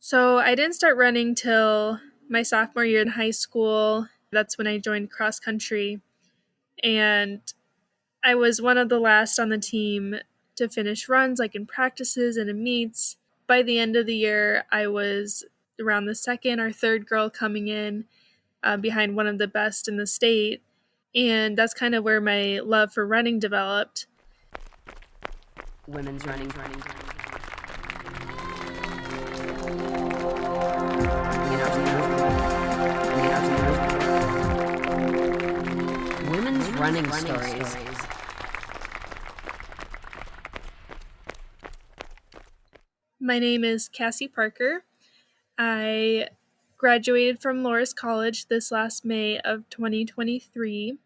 So I didn't start running till my sophomore year in high school. That's when I joined cross country. And I was one of the last on the team to finish runs, like in practices and in meets. By the end of the year, I was around the second or third girl coming in behind one of the best in the state. And that's kind of where my love for running developed. Women's running. Women's running stories. My name is Kassie Parker. I graduated from Loras College this last May of 2023.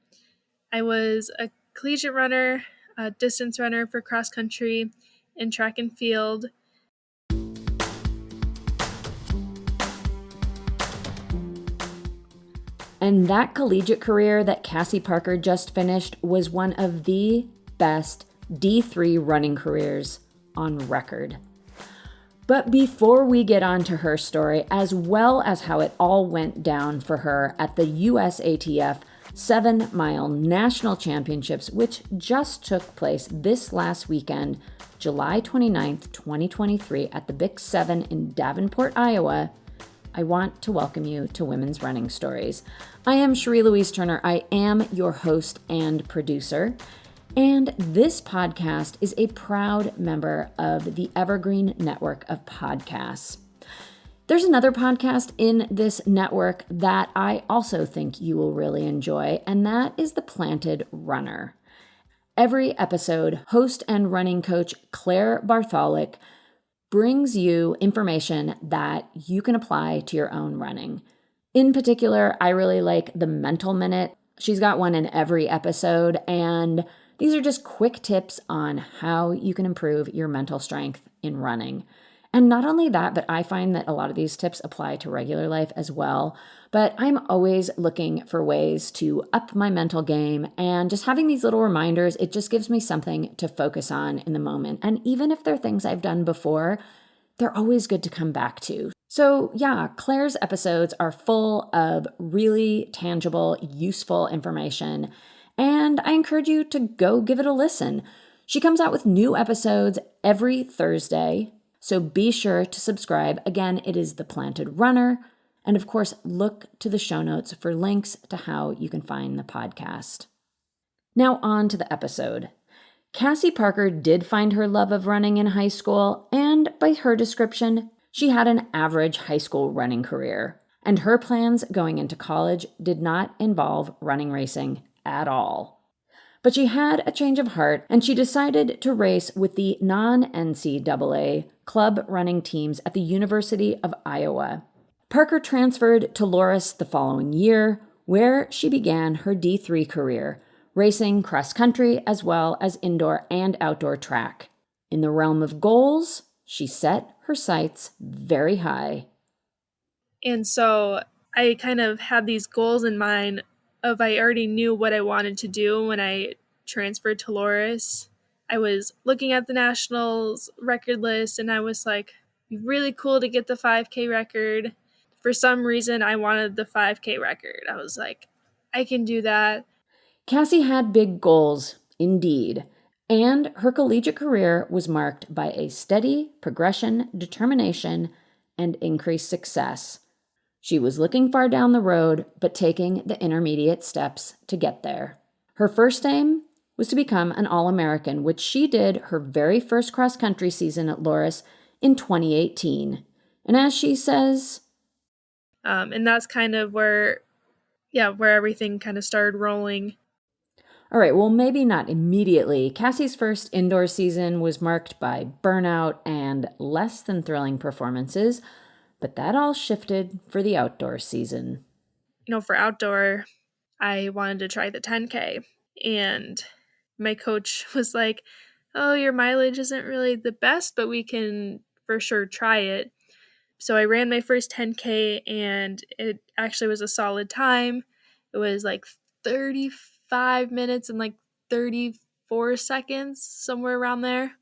I was a collegiate runner, a distance runner for cross country and track and field. And that collegiate career that Kassie Parker just finished was one of the best D3 running careers on record. But before we get on to her story, as well as how it all went down for her at the USATF 7-mile National Championships, which just took place this last weekend, July 29th, 2023, at the Big 7 in Davenport, Iowa, I want to welcome you to Women's Running Stories. I am Cherie Louise Turner. I am your host and producer. And this podcast is a proud member of the Evergreen Network of podcasts. There's another podcast in this network that I also think you will really enjoy, and that is The Planted Runner. Every episode, host and running coach Claire Bartholic brings you information that you can apply to your own running. In particular, I really like the Mental Minute. She's got one in every episode, and these are just quick tips on how you can improve your mental strength in running. And not only that, but I find that a lot of these tips apply to regular life as well. But I'm always looking for ways to up my mental game, and just having these little reminders, it just gives me something to focus on in the moment. And even if they're things I've done before, they're always good to come back to. So yeah, Claire's episodes are full of really tangible, useful information, and I encourage you to go give it a listen. She comes out with new episodes every Thursday, so be sure to subscribe. Again, it is The Planted Runner. And of course, look to the show notes for links to how you can find the podcast. Now on to the episode. Kassie Parker did find her love of running in high school, and by her description, she had an average high school running career. And her plans going into college did not involve running racing at all. But she had a change of heart, and she decided to race with the non-NCAA club running teams at the University of Iowa. Parker transferred to Loras the following year, where she began her D3 career, racing cross-country as well as indoor and outdoor track. In the realm of goals, she set her sights very high. And so I kind of had these goals in mind of I already knew what I wanted to do when I transferred to Loras. I was looking at the Nationals record list, and I was like, it'd be really cool to get the 5K record. For some reason, I wanted the 5K record. I was like, I can do that. Kassie had big goals, indeed, and her collegiate career was marked by a steady progression, determination, and increased success. She was looking far down the road, but taking the intermediate steps to get there. Her first aim was to become an All-American, which she did her very first cross-country season at Loras in 2018. And as she says, and that's kind of where everything kind of started rolling. All right, well, maybe not immediately. Kassie's first indoor season was marked by burnout and less than thrilling performances, but that all shifted for the outdoor season. For outdoor, I wanted to try the 10K, and my coach was like, oh, your mileage isn't really the best, but we can for sure try it. So I ran my first 10K, and it actually was a solid time. It was like 35 minutes and like 34 seconds, somewhere around there.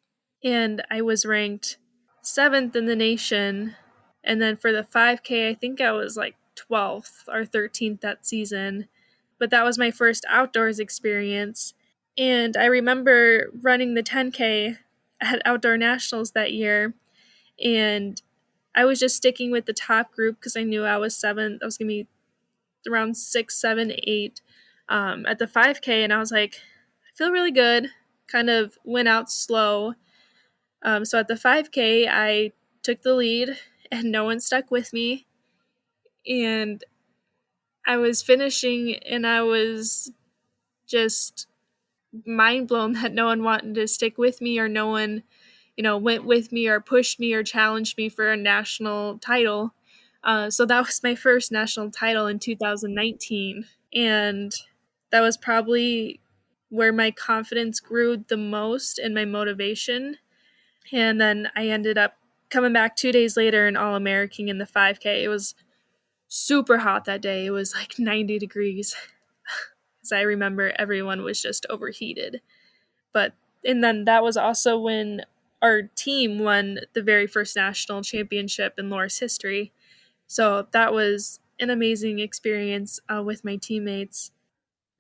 And I was ranked 7th in the nation And then for the 5K, I think I was like 12th or 13th that season. But that was my first outdoors experience. And I remember running the 10K at Outdoor Nationals that year. And I was just sticking with the top group because I knew I was seventh. I was going to be around 6, 7, 8 at the 5K. And I was like, I feel really good. Kind of went out slow. So at the 5K, I took the lead and no one stuck with me. And I was finishing and I was just mind blown that no one wanted to stick with me, or no one, went with me or pushed me or challenged me for a national title. So that was my first national title in 2019. And that was probably where my confidence grew the most and my motivation. And then I ended up coming back 2 days later and All-American in the 5K. It was super hot that day. It was like 90 degrees. As I remember, everyone was just overheated. And then that was also when our team won the very first national championship in Loras history. So that was an amazing experience with my teammates.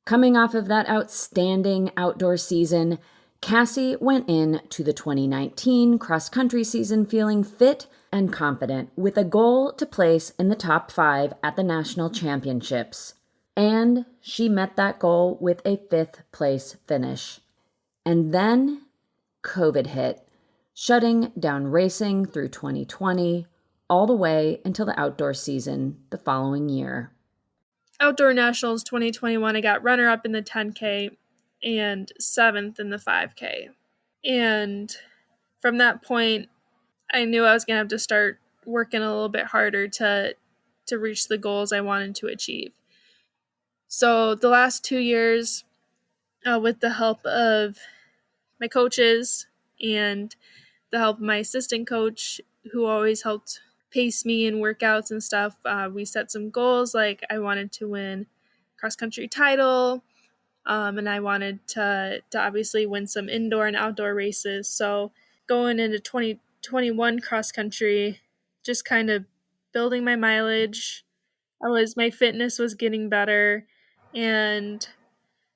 Coming off of that outstanding outdoor season, Kassie went in to the 2019 cross-country season feeling fit and confident, with a goal to place in the top 5 at the national championships. And she met that goal with a 5th place finish. And then COVID hit, shutting down racing through 2020, all the way until the outdoor season the following year. Outdoor Nationals 2021, I got runner-up in the 10K and 7th in the 5K. And from that point, I knew I was going to have to start working a little bit harder to reach the goals I wanted to achieve. So the last 2 years, with the help of my coaches and the help of my assistant coach, who always helped pace me in workouts and stuff, we set some goals. Like I wanted to win cross-country title, and I wanted to obviously win some indoor and outdoor races. So going into 2021 cross-country, just kind of building my mileage. My fitness was getting better, and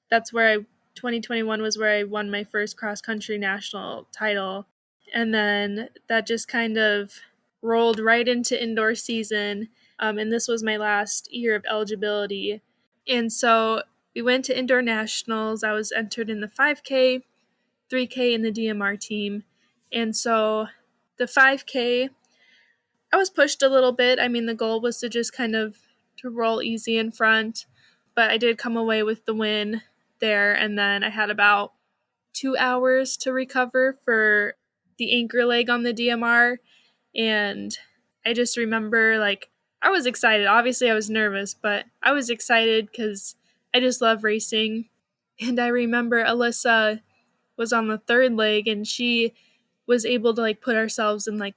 that's where 2021 was where I won my first cross-country national title. And then that just kind of rolled right into indoor season. And this was my last year of eligibility. And so we went to indoor nationals. I was entered in the 5K, 3K in the DMR team. And so the 5K, I was pushed a little bit. I mean, the goal was to just kind of to roll easy in front, but I did come away with the win there. And then I had about 2 hours to recover for the anchor leg on the DMR. And I just remember, like, I was excited. Obviously, I was nervous, but I was excited because I just love racing. And I remember Alyssa was on the third leg, and she was able to, like, put ourselves in, like,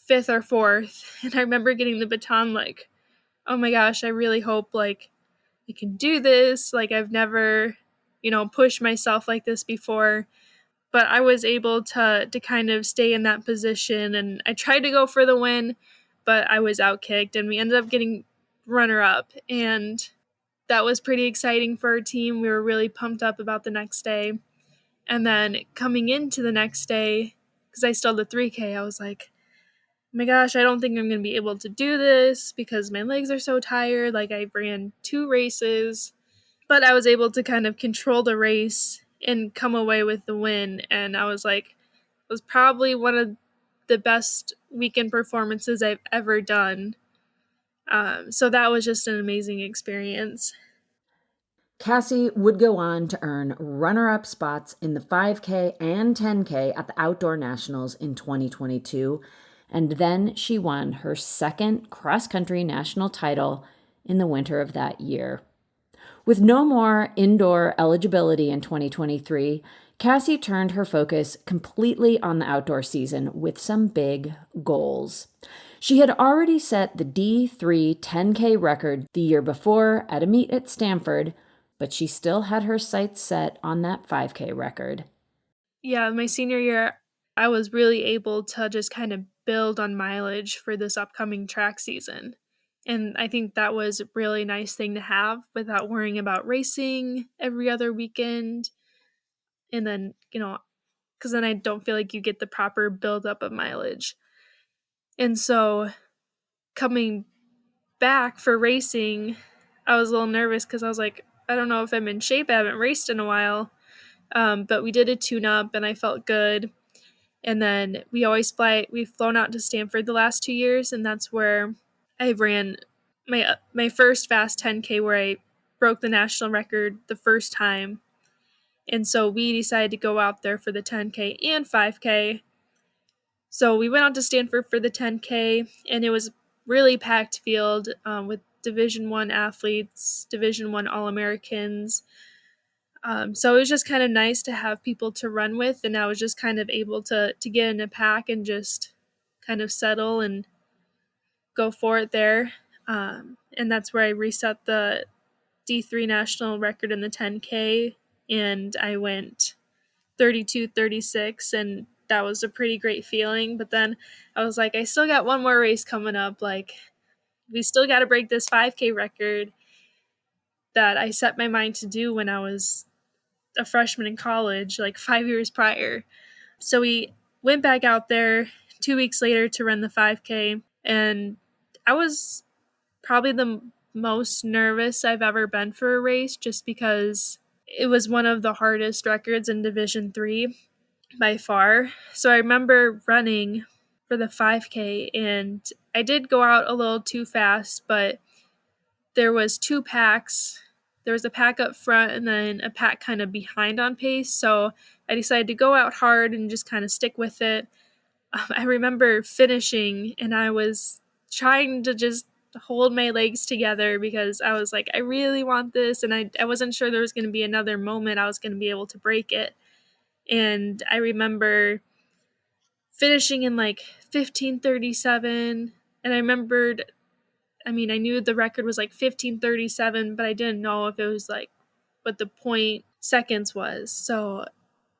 5th or 4th. And I remember getting the baton, like, oh my gosh, I really hope, like, I can do this. Like, I've never, pushed myself like this before. But I was able to kind of stay in that position, and I tried to go for the win, but I was outkicked, and we ended up getting runner-up, and that was pretty exciting for our team. We were really pumped up about the next day. And then coming into the next day, because I still did 3K, I was like, oh my gosh, I don't think I'm going to be able to do this because my legs are so tired. Like, I ran 2 races, but I was able to kind of control the race and come away with the win. And I was like, it was probably one of the best weekend performances I've ever done. So that was just an amazing experience. Kassie would go on to earn runner-up spots in the 5K and 10K at the Outdoor Nationals in 2022, and then she won her second cross-country national title in the winter of that year. With no more indoor eligibility in 2023, Kassie turned her focus completely on the outdoor season with some big goals. She had already set the D3 10K record the year before at a meet at Stanford, but she still had her sights set on that 5K record. Yeah, my senior year, I was really able to just kind of build on mileage for this upcoming track season. And I think that was a really nice thing to have without worrying about racing every other weekend. And then, because then I don't feel like you get the proper buildup of mileage. And so coming back for racing, I was a little nervous because I was like, I don't know if I'm in shape. I haven't raced in a while. But we did a tune-up and I felt good. And then we've flown out to Stanford the last 2 years, and that's where I ran my first fast 10K where I broke the national record the first time. And so we decided to go out there for the 10K and 5K. So we went out to Stanford for the 10K, and it was really packed field with Division I athletes, Division I All-Americans. So it was just kind of nice to have people to run with, and I was just kind of able to get in a pack and just kind of settle and go for it there. And that's where I reset the D3 national record in the 10K, and I went 32:36, and that was a pretty great feeling. But then I was like, I still got one more race coming up. Like, we still got to break this 5K record that I set my mind to do when I was a freshman in college, like 5 years prior. So we went back out there 2 weeks later to run the 5K, and I was probably the most nervous I've ever been for a race, just because it was one of the hardest records in Division III by far. So I remember running for the 5K, and I did go out a little too fast, but there was two packs. There was a pack up front and then a pack kind of behind on pace. So I decided to go out hard and just kind of stick with it. I remember finishing, and I was trying to just hold my legs together because I was like, I really want this. And I wasn't sure there was going to be another moment I was going to be able to break it. And I remember finishing in like 15:37. And I remembered, I knew the record was like 15:37, but I didn't know if it was like what the point seconds was. So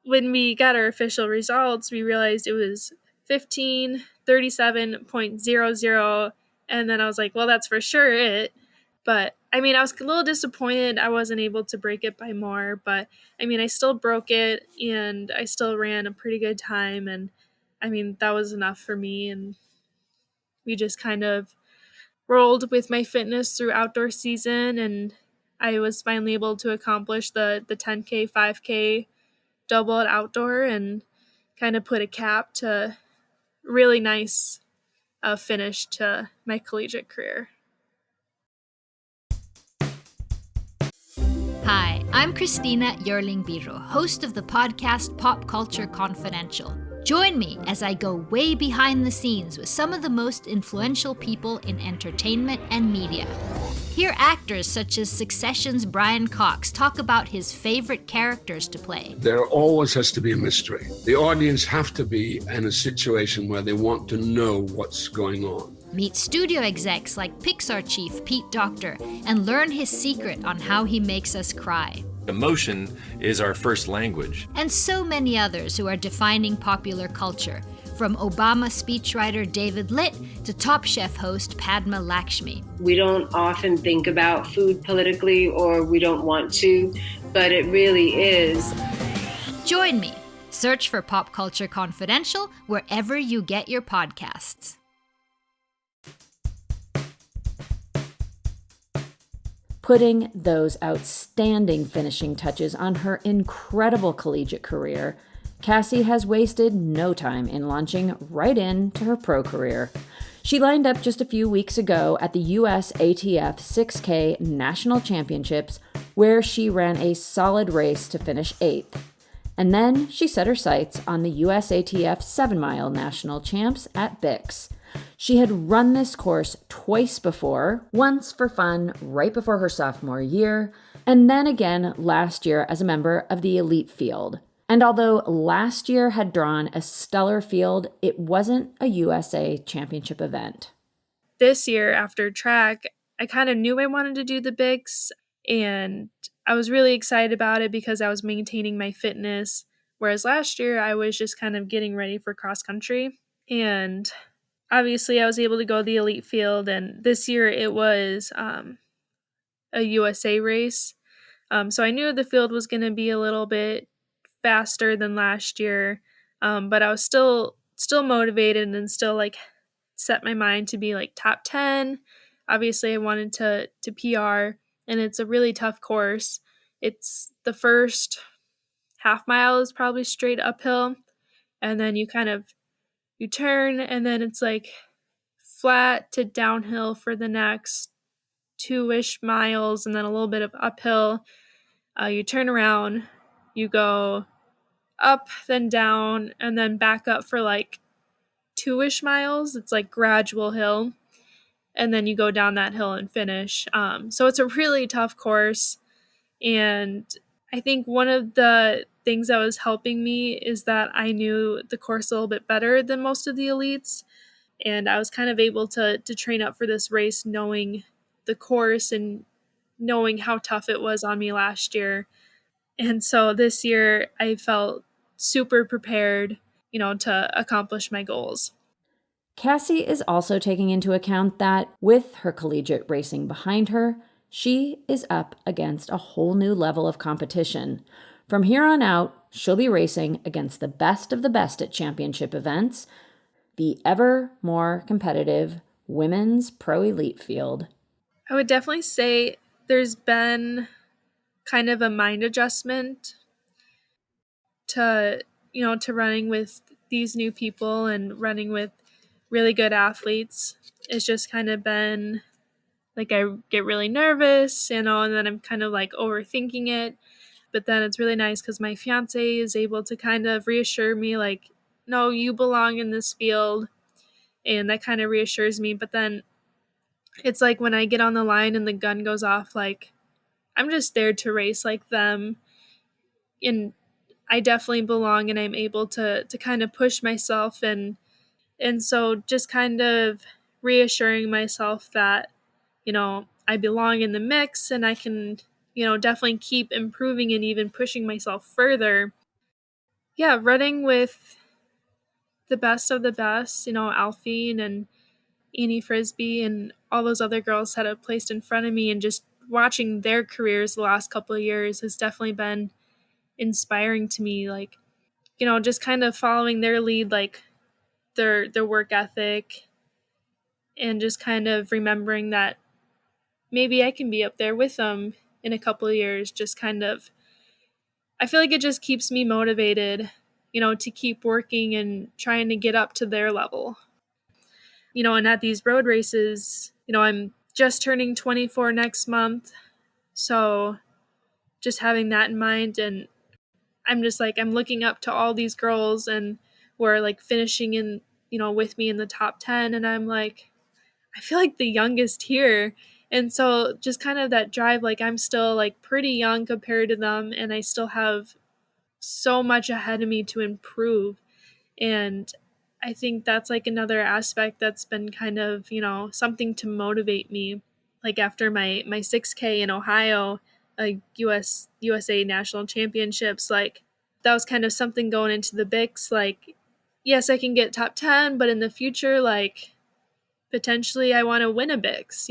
when we got our official results, we realized it was 15:37.00. And then I was like, well, that's for sure it. But I was a little disappointed I wasn't able to break it by more. But I still broke it, and I still ran a pretty good time. And that was enough for me. And we just kind of rolled with my fitness through outdoor season, and I was finally able to accomplish the 10K, 5K double at outdoor, and kind of put a cap to really nice finish to my collegiate career. Hi, I'm Christina Yerling Biro, host of the podcast Pop Culture Confidential. Join me as I go way behind the scenes with some of the most influential people in entertainment and media. Hear actors such as Succession's Brian Cox talk about his favorite characters to play. There always has to be a mystery. The audience have to be in a situation where they want to know what's going on. Meet studio execs like Pixar chief Pete Docter and learn his secret on how he makes us cry. Emotion is our first language. And so many others who are defining popular culture, from Obama speechwriter David Litt to Top Chef host Padma Lakshmi. We don't often think about food politically, or we don't want to, but it really is. Join me. Search for Pop Culture Confidential wherever you get your podcasts. Putting those outstanding finishing touches on her incredible collegiate career, Kassie has wasted no time in launching right into her pro career. She lined up just a few weeks ago at the USATF 6K National Championships, where she ran a solid race to finish 8th. And then she set her sights on the USATF 7-mile National Champs at Bix. She had run this course twice before, once for fun right before her sophomore year, and then again last year as a member of the elite field. And although last year had drawn a stellar field, it wasn't a USA championship event. This year, after track, I kind of knew I wanted to do the Bix, and I was really excited about it because I was maintaining my fitness, whereas last year I was just kind of getting ready for cross country. And obviously I was able to go to the elite field, and this year it was a USA race. So I knew the field was going to be a little bit faster than last year, but I was still motivated and still like set my mind to be like top 10. Obviously, I wanted to PR, and it's a really tough course. It's the first half mile is probably straight uphill, and then you turn, and then it's like flat to downhill for the next 2-ish miles, and then a little bit of uphill. You turn around, you go up, then down, and then back up for like 2-ish miles. It's like gradual hill, and then you go down that hill and finish. So it's a really tough course, and I think one of the things that was helping me is that I knew the course a little bit better than most of the elites, and I was kind of able to train up for this race knowing the course and knowing how tough it was on me last year. And so this year I felt super prepared, to accomplish my goals. Kassie is also taking into account that with her collegiate racing behind her, she is up against a whole new level of competition. From here on out, she'll be racing against the best of the best at championship events, the ever more competitive women's pro elite field. I would definitely say there's been kind of a mind adjustment to, to running with these new people and running with really good athletes. It's just kind of been like I get really nervous, and then I'm kind of like overthinking it. But then it's really nice because my fiance is able to kind of reassure me, like, no, you belong in this field. And that kind of reassures me. But then it's like when I get on the line and the gun goes off, like, I'm just there to race like them. And I definitely belong, and I'm able to kind of push myself. And so just kind of reassuring myself that, I belong in the mix, and I can, definitely keep improving and even pushing myself further. Yeah, running with the best of the best, Alphine and Annie Frisbee and all those other girls that have placed in front of me, and just watching their careers the last couple of years has definitely been inspiring to me. Like, just kind of following their lead, like their work ethic, and just kind of remembering that maybe I can be up there with them in a couple of years. Just kind of, I feel like it just keeps me motivated, to keep working and trying to get up to their level. And at these road races, I'm just turning 24 next month. So just having that in mind, and I'm just like, I'm looking up to all these girls and who are like finishing in, with me in the top 10. And I'm like, I feel like the youngest here. And so just kind of that drive, like I'm still like pretty young compared to them, and I still have so much ahead of me to improve. And I think that's like another aspect that's been kind of, something to motivate me. Like after my 6K in Ohio, USA National Championships, like that was kind of something going into the Bix. Like, yes, I can get top 10, but in the future, like potentially I want to win a Bix.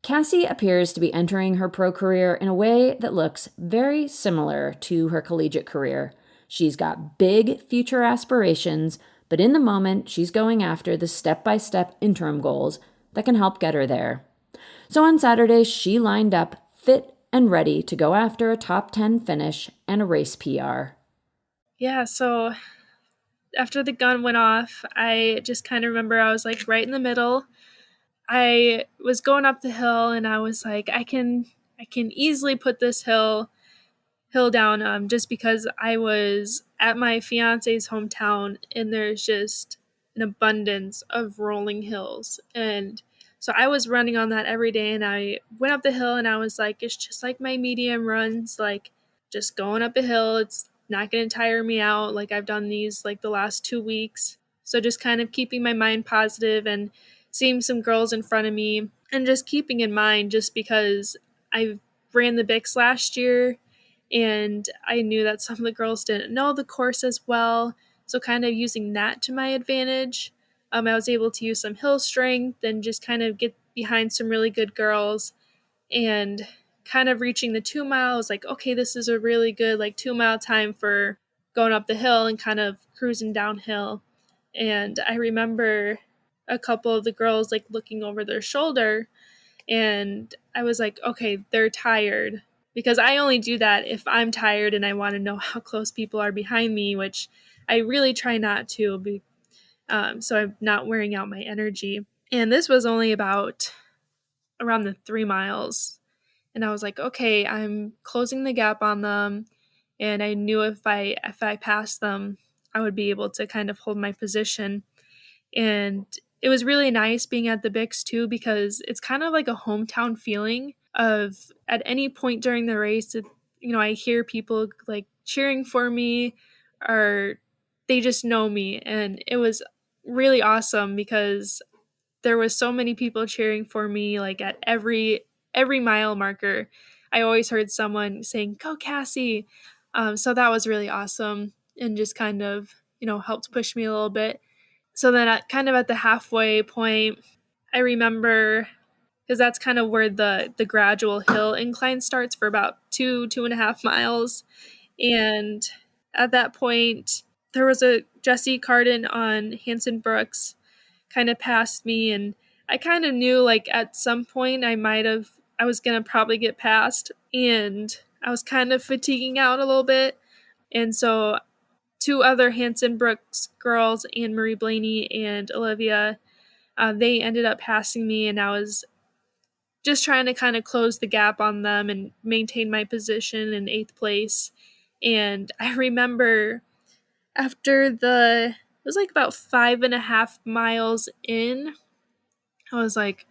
Kassie appears to be entering her pro career in a way that looks very similar to her collegiate career. She's got big future aspirations, but in the moment, she's going after the step-by-step interim goals that can help get her there. So on Saturday, she lined up fit and ready to go after a top 10 finish and a race PR. Yeah, so after the gun went off, I just kind of remember I was like right in the middle. I was going up the hill, and I was like, I can easily put this hill down, just because I was at my fiance's hometown, and there's just an abundance of rolling hills. And so I was running on that every day, and I went up the hill, and I was like, it's just like my medium runs, like just going up a hill. It's not going to tire me out. Like I've done these like the last 2 weeks. So just kind of keeping my mind positive and seeing some girls in front of me, and just keeping in mind, just because I ran the Bix last year, and I knew that some of the girls didn't know the course as well. So kind of using that to my advantage, I was able to use some hill strength and just kind of get behind some really good girls, and kind of reaching the 2 miles, like, okay, this is a really good 2 mile time for going up the hill and kind of cruising downhill. And I remember a couple of the girls looking over their shoulder, and I was like, okay, they're tired, because I only do that if I'm tired and I want to know how close people are behind me, which I really try not to, so I'm not wearing out my energy. And this was only about around the 3 miles. And I was like, okay, I'm closing the gap on them. And I knew if I passed them, I would be able to kind of hold my position. And it was really nice being at the Bix too, because it's kind of like a hometown feeling of, at any point during the race, I hear people cheering for me, or they just know me. And it was really awesome because there was so many people cheering for me, at every mile marker. I always heard someone saying, "Go Kassie." So that was really awesome, and just kind of, helped push me a little bit. So then at the halfway point, I remember, because that's kind of where the gradual hill incline starts for about 2.5 miles. And at that point, there was a Jessie Carden on Hanson Brooks kind of passed me, and I kind of knew at some point I was going to probably get passed, and I was kind of fatiguing out a little bit. And so two other Hanson Brooks girls, Anne Marie Blaney and Olivia, they ended up passing me, and I was just trying to kind of close the gap on them and maintain my position in 8th place. And I remember after it was about 5.5 miles in, I was like,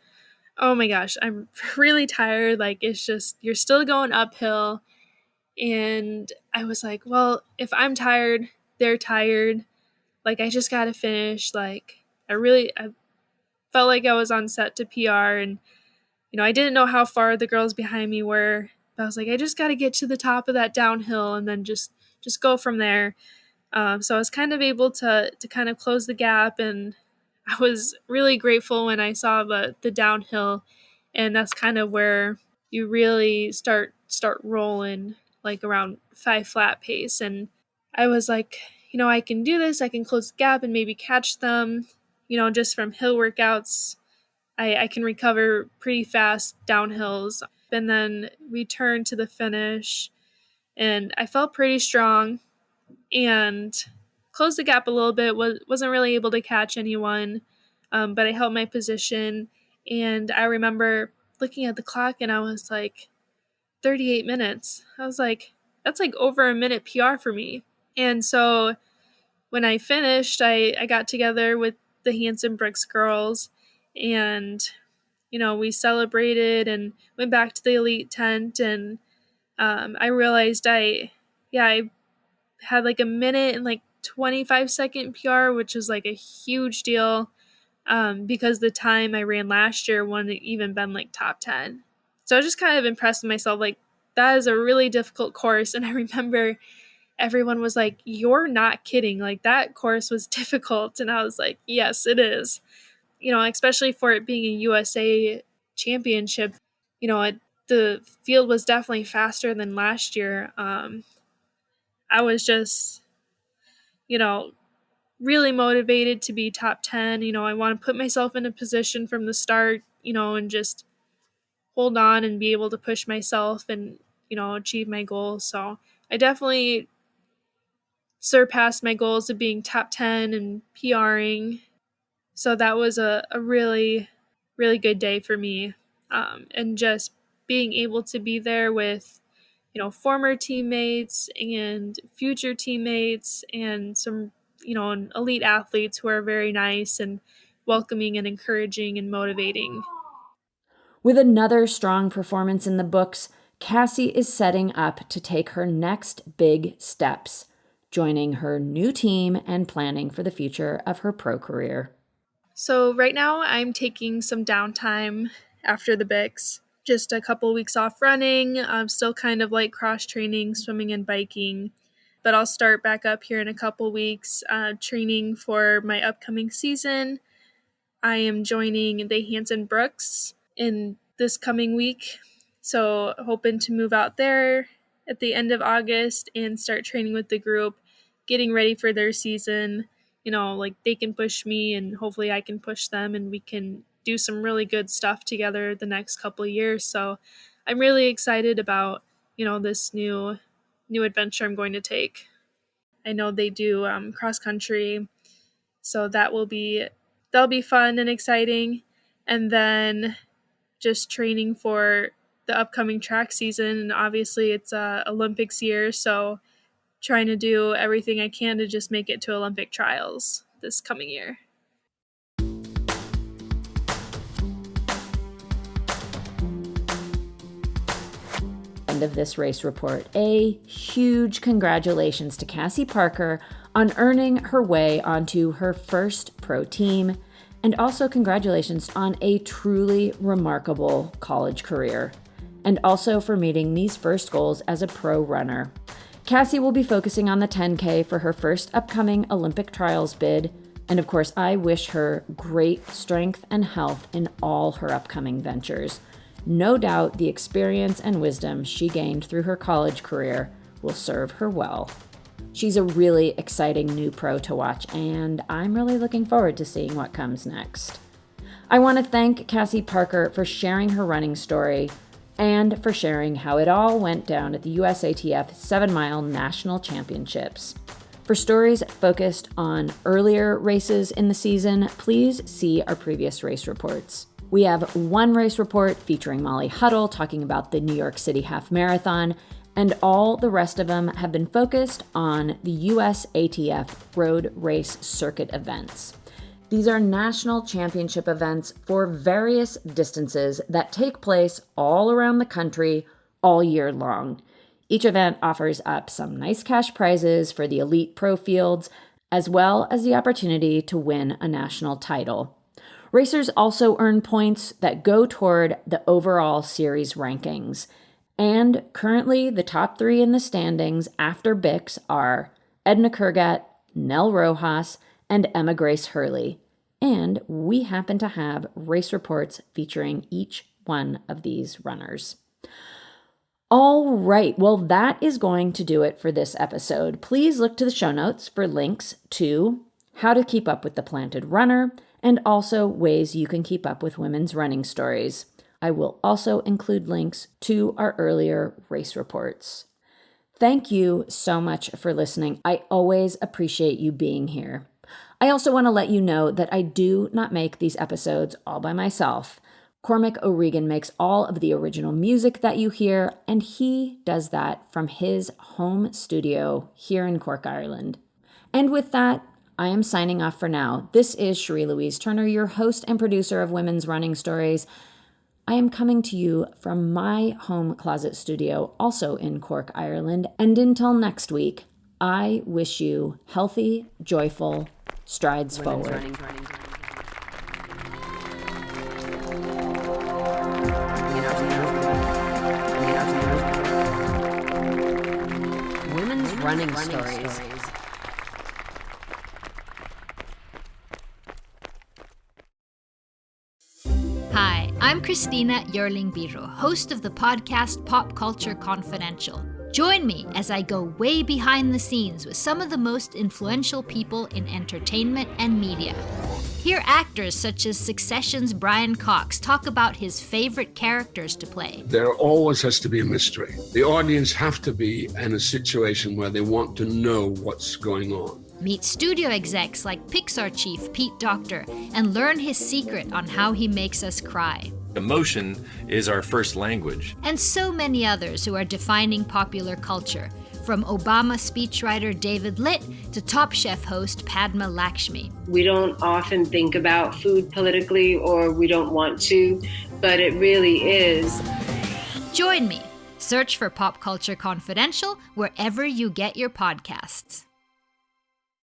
oh my gosh, I'm really tired. It's just, you're still going uphill. And I was like, well, if I'm tired, they're tired. I just got to finish. I felt like I was on set to PR, and, I didn't know how far the girls behind me were, but I was like, I just got to get to the top of that downhill and then just go from there. So I was kind of able to kind of close the gap, and I was really grateful when I saw the downhill, and that's kind of where you really start rolling, around 5 flat pace. And I was like, I can do this. I can close the gap and maybe catch them. Just from hill workouts, I can recover pretty fast downhills, and then return to the finish. And I felt pretty strong and closed the gap a little bit. Wasn't really able to catch anyone, but I held my position. And I remember looking at the clock, and I was like, 38 minutes. I was like, that's over a minute PR for me. And so when I finished, I got together with the Hanson Brooks girls, and we celebrated and went back to the elite tent. And I realized I had a minute and 25-second PR, which is a huge deal, because the time I ran last year wouldn't even been top 10. So I was just kind of impressed with myself. That is a really difficult course. And I remember everyone was like, you're not kidding. That course was difficult. And I was like, yes, it is. Especially for it being a USA championship, the field was definitely faster than last year. I was just, really motivated to be top 10. I want to put myself in a position from the start, and just hold on and be able to push myself and, achieve my goals. So I definitely surpassed my goals of being top 10 and PRing. So that was a really, really good day for me. And just being able to be there with, former teammates and future teammates, and some, elite athletes who are very nice and welcoming and encouraging and motivating. With another strong performance in the books, Kassie is setting up to take her next big steps, joining her new team and planning for the future of her pro career. So right now I'm taking some downtime after the Bix, just a couple weeks off running. I'm still kind of cross training, swimming and biking, but I'll start back up here in a couple weeks, training for my upcoming season. I am joining the Hanson Brooks in this coming week. So hoping to move out there at the end of August and start training with the group, getting ready for their season. Like they can push me and hopefully I can push them and we can do some really good stuff together the next couple of years. So I'm really excited about, this new adventure I'm going to take. I know they do cross country, so that'll be fun and exciting. And then just training for the upcoming track season. And obviously it's Olympics year, so trying to do everything I can to just make it to Olympic trials this coming year. End of this race report. A huge congratulations to Kassie Parker on earning her way onto her first pro team, and also congratulations on a truly remarkable college career, and also for meeting these first goals as a pro runner. Kassie will be focusing on the 10K for her first upcoming Olympic trials bid, and of course I wish her great strength and health in all her upcoming ventures. No doubt the experience and wisdom she gained through her college career will serve her well. She's a really exciting new pro to watch, and I'm really looking forward to seeing what comes next. I want to thank Kassie Parker for sharing her running story and for sharing how it all went down at the USATF 7-mile National Championships. For stories focused on earlier races in the season, please see our previous race reports. We have one race report featuring Molly Huddle talking about the New York City Half Marathon, and all the rest of them have been focused on the USATF road race circuit events. These are national championship events for various distances that take place all around the country all year long. Each event offers up some nice cash prizes for the elite pro fields, as well as the opportunity to win a national title. Racers also earn points that go toward the overall series rankings. And currently, the top 3 in the standings after Bix are Edna Kurgat, Nell Rojas, and Emma Grace Hurley. And we happen to have race reports featuring each one of these runners. All right, well, that is going to do it for this episode. Please look to the show notes for links to how to keep up with the Planted Runner, and also ways you can keep up with women's running stories. I will also include links to our earlier race reports. Thank you so much for listening. I always appreciate you being here. I also want to let you know that I do not make these episodes all by myself. Cormac O'Regan makes all of the original music that you hear, and he does that from his home studio here in Cork, Ireland. And with that, I am signing off for now. This is Cherie Louise Turner, your host and producer of Women's Running Stories. I am coming to you from my home closet studio, also in Cork, Ireland. And until next week, I wish you healthy, joyful strides forward. Women's Running Stories. Hi, I'm Christina Yerling-Biro, host of the podcast Pop Culture Confidential. Join me as I go way behind the scenes with some of the most influential people in entertainment and media. Hear actors such as Succession's Brian Cox talk about his favorite characters to play. There always has to be a mystery. The audience have to be in a situation where they want to know what's going on. Meet studio execs like Pixar chief Pete Docter and learn his secret on how he makes us cry. Emotion is our first language. And so many others who are defining popular culture, from Obama speechwriter David Litt to Top Chef host Padma Lakshmi. We don't often think about food politically, or we don't want to, but it really is. Join me. Search for Pop Culture Confidential wherever you get your podcasts.